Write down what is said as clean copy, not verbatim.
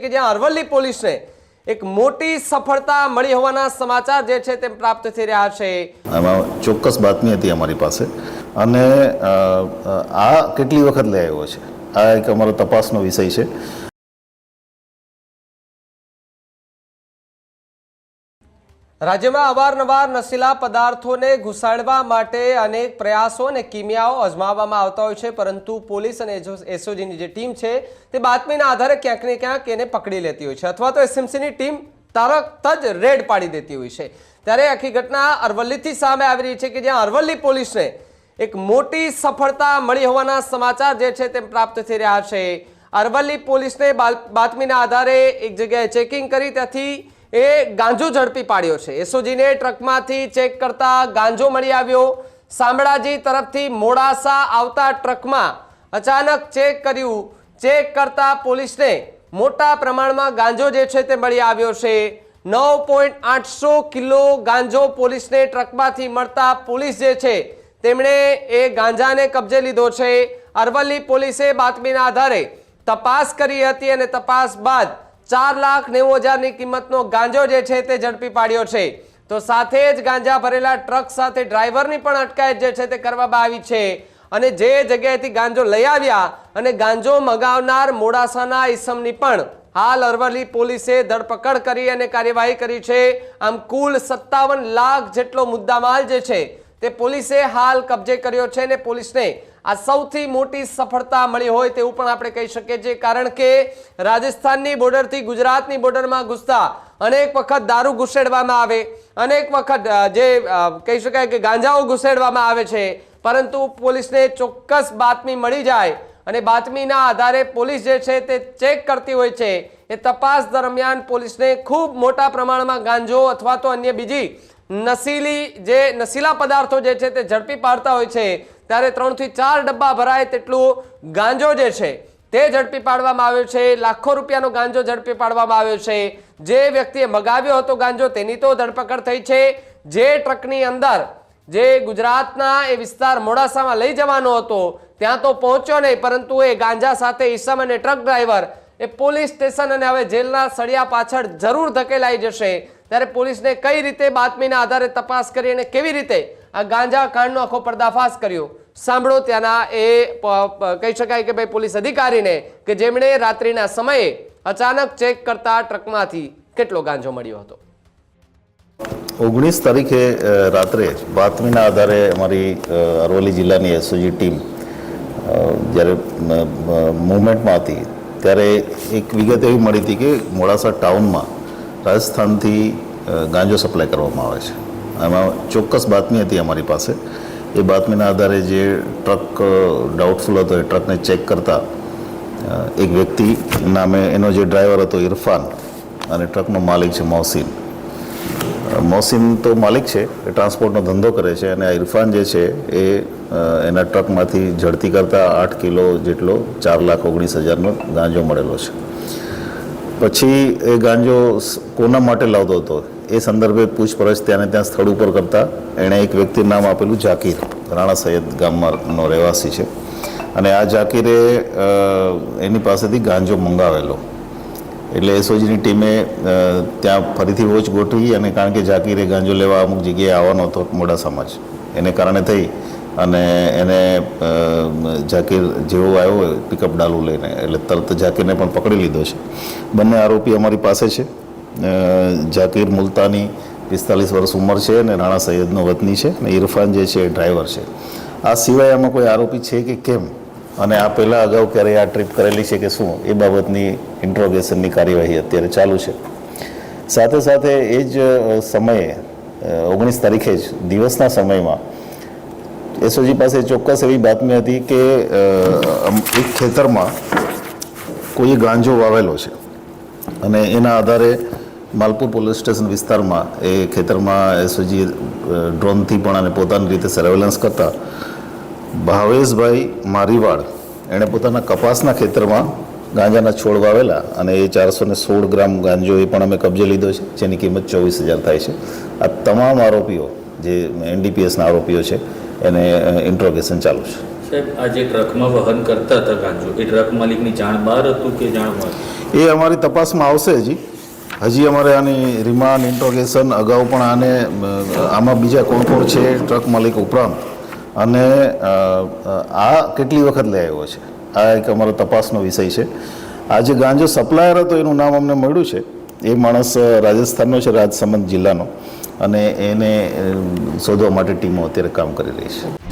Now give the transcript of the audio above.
કે જ્યાં અરવલ્લી પોલીસને એક મોટી સફળતા મળી હોવાના સમાચાર જે છે તે પ્રાપ્ત થઈ રહ્યા છે। આમાં ચોક્કસ બાતમી હતી અમારી પાસે અને આ કેટલી વખત લઈ આવ્યો છે, આ એક અમારો તપાસનો વિષય છે। રાજ્યમાં અવારનવાર નશીલા પદાર્થોને ઘુસાડવા માટે અનેક પ્રયાસો અને કિમિયાઓ અજમાવવામાં આવતા હોય છે, પરંતુ પોલીસ અને એસઓજીની જે ટીમ છે તે બાતમીના આધારે ક્યાંક ને ક્યાંક એને પકડી લેતી હોય છે અથવા તો એસએમસીની ટીમ તરત જ રેડ પાડી દેતી હોય છે। ત્યારે આખી ઘટના અરવલ્લીથી સામે આવી રહી છે કે જ્યાં અરવલ્લી પોલીસને એક મોટી સફળતા મળી હોવાના સમાચાર જે છે તે પ્રાપ્ત થઈ રહ્યા છે। અરવલ્લી પોલીસને બાતમીના આધારે એક જગ્યાએ ચેકિંગ કરી ત્યાંથી એ ગાંજો ઝડપી પાડ્યો છે। એસઓજીને ટ્રકમાંથી ચેક કરતા ગાંજો મળી આવ્યો। શામળાજી તરફથી મોડાસા આવતા ટ્રકમાં અચાનક ચેક કર્યું, ચેક કરતા પોલીસને મોટા પ્રમાણમાં ગાંજો જે છે તે મળી આવ્યો છે। 9.800 કિલો ગાંજો પોલીસને ટ્રકમાંથી મળતા પોલીસ જે છે તેમણે એ ગાંજાને કબજે લીધો છે। અરવલ્લી પોલીસે બાતમીના આધારે તપાસ કરી હતી અને તપાસ બાદ 4,90,000ની કિંમતનો ગાંજો જે છે તે ઝડપી પાડ્યો છે। તો સાથે જ ગાંજા ભરેલા ટ્રક સાથે ડ્રાઈવરની પણ અટકાયત જે છે તે કરવામાં આવી છે અને જે જગ્યાએથી ગાંજો લઈ આવ્યા અને ગાંજો મગાવનાર મોડાસાના ઈસમની પણ હાલ અરવલ્લી પોલીસે ધરપકડ કરી અને કાર્યવાહી કરી છે। આમ કુલ 57 લાખ જેટલો મુદ્દામાલ જે છે તે પોલીસે હાલ કબજે કર્યો છે અને પોલીસને આ સૌથી મોટી સફળતા મળી હોય તેવું પણ આપણે કહી શકીએ છીએ, કારણ કે રાજસ્થાનની બોર્ડરથી ગુજરાતની બોર્ડરમાં ઘૂસતા અનેક વખત દારૂ ઘુસેડવામાં આવે, અનેક વખત જે કહી શકાય કે ગાંજાઓ ઘુસેડવામાં આવે છે, પરંતુ પોલીસને ચોક્કસ બાતમી મળી જાય અને બાતમીના આધારે પોલીસ જે છે તે ચેક કરતી હોય છે। એ તપાસ દરમિયાન પોલીસને ખૂબ મોટા પ્રમાણમાં ગાંજો અથવા તો અન્ય બીજી નશીલા પદાર્થો જે છે તે ઝડપી પાડતા હોય છે। ત્યારે 3 થી 4 ડબ્બા ભરાય તેટલું ગાંજો જે છે તે ઝડપી પાડવામાં આવ્યો છે। લાખો રૂપિયાનો ગાંજો ઝડપી પાડવામાં આવ્યો છે। જે વ્યક્તિએ મગાવ્યો હતો ગાંજો તેની તો ધરપકડ થઈ છે। જે ટ્રકની અંદર જે ગુજરાતના એ વિસ્તાર મોડાસામાં લઈ જવાનો હતો ત્યાં તો પહોંચ્યો નહીં, પરંતુ એ ગાંજા સાથે ઈસમ અને ટ્રક ડ્રાઈવર એ પોલીસ સ્ટેશન અને હવે જેલના સળિયા પાછળ જરૂર ધકેલાઈ જશે। ત્યારે પોલીસને કઈ રીતે બાતમીના આધારે તપાસ કરી અને કેવી રીતે આ ગાંજા કાંડનો આખો પર્દાફાશ કર્યો, સાંભળો ત્યાંના એ કહી શકાય કે ભાઈ પોલીસ અધિકારીને કે જેમણે રાત્રિના સમયે અચાનક ચેક કરતા ટ્રકમાંથી કેટલો ગાંજો મળ્યો હતો। 19 તારીખે રાત્રે બાતમીના આધારે અમારી અરવલ્લી જિલ્લાની એસઓજી ટીમ જ્યારે મૂવમેન્ટમાં હતી ત્યારે એક વિગત એવી મળી હતી કે મોડાસા ટાઉનમાં રાજસ્થાનથી ગાંજો સપ્લાય કરવામાં આવે છે। આમાં ચોક્કસ બાતમી હતી અમારી પાસે। એ બાતમીના આધારે જે ટ્રક ડાઉટફુલ હતો એ ટ્રકને ચેક કરતા એક વ્યક્તિ નામે એનો જે ડ્રાઈવર હતો ઇરફાન અને ટ્રકનો માલિક છે મોહસિન। મોહસિન તો માલિક છે, એ ટ્રાન્સપોર્ટનો ધંધો કરે છે અને આ ઇરફાન જે છે એ એના ટ્રકમાંથી ઝડપી કરતાં 8 કિલો જેટલો 4,19,000નો ગાંજો મળેલો છે। પછી એ ગાંજો કોના માટે લાવતો હતો એ સંદર્ભે પૂછપરછ ત્યાં સ્થળ ઉપર કરતાં એણે એક વ્યક્તિનું નામ આપેલું જાકીર, રાણા સૈયદ ગામનો રહેવાસી છે અને આ જાકીરે એની પાસેથી ગાંજો મંગાવેલો। એટલે એસઓજીની ટીમે ત્યાં ફરીથી વોચ ગોઠવી અને કારણ કે જાકીરે ગાંજો લેવા અમુક જગ્યાએ આવવાનો હતો મોડાસામાં જ, એને કારણે થઈ અને એને જાકીર જેવો આવ્યો પિકઅપ ડાલુ લઈને એટલે તરત જાકીરને પણ પકડી લીધો છે। બંને આરોપી અમારી પાસે છે। જાકીર મુલતાની 45 વર્ષ ઉંમર છે અને રાણા સૈયદનો વતની છે અને ઇરફાન જે છે એ ડ્રાઈવર છે। આ સિવાય આમાં કોઈ આરોપી છે કે કેમ અને આ પહેલાં અગાઉ ક્યારેય આ ટ્રીપ કરેલી છે કે શું એ બાબતની ઇન્ટ્રોગેશનની કાર્યવાહી અત્યારે ચાલુ છે। સાથે સાથે એ જ સમયે 19 તારીખે જ દિવસના સમયમાં એસઓજી પાસે ચોક્કસ એવી બાતમી હતી કે એક ખેતરમાં કોઈ ગાંજો વાવેલો છે અને એના આધારે માલપુર પોલીસ સ્ટેશન વિસ્તારમાં એ ખેતરમાં એસઓજી ડ્રોનથી પણ અને પોતાની રીતે સર્વેલન્સ કરતા ભાવેશભાઈ મારીવાડ એણે પોતાના કપાસના ખેતરમાં ગાંજાના છોડ વાવેલા અને એ 416 ગ્રામ ગાંજો એ પણ અમે કબજે લીધો છે, જેની કિંમત 24,000 થાય છે। આ તમામ આરોપીઓ જે એનડીપીએસના આરોપીઓ છે એને ઇન્ટ્રોગેશન ચાલુ છે। સાહેબ, આ જે ટ્રકમાં વહન કરતા હતા ગાંજો, એ ટ્રક માલિકની જાણ બહાર હતું કે જાણ બહાર? એ અમારી તપાસમાં આવશે. હજી અમારે આની રિમાન્ડ ઇન્ટ્રોગેશન અગાઉ પણ આમાં બીજા કોણ કોણ છે ટ્રક માલિક ઉપરાંત અને આ કેટલી વખત લઈ આવ્યો છે, આ એક અમારો તપાસનો વિષય છે. આ જે ગાંજો સપ્લાયર હતો એનું નામ અમને મળ્યું છે. એ માણસ રાજસ્થાનનો છે, રાજસમંદ જિલ્લાનો, અને એને શોધવા માટે ટીમો અત્યારે કામ કરી રહી છે.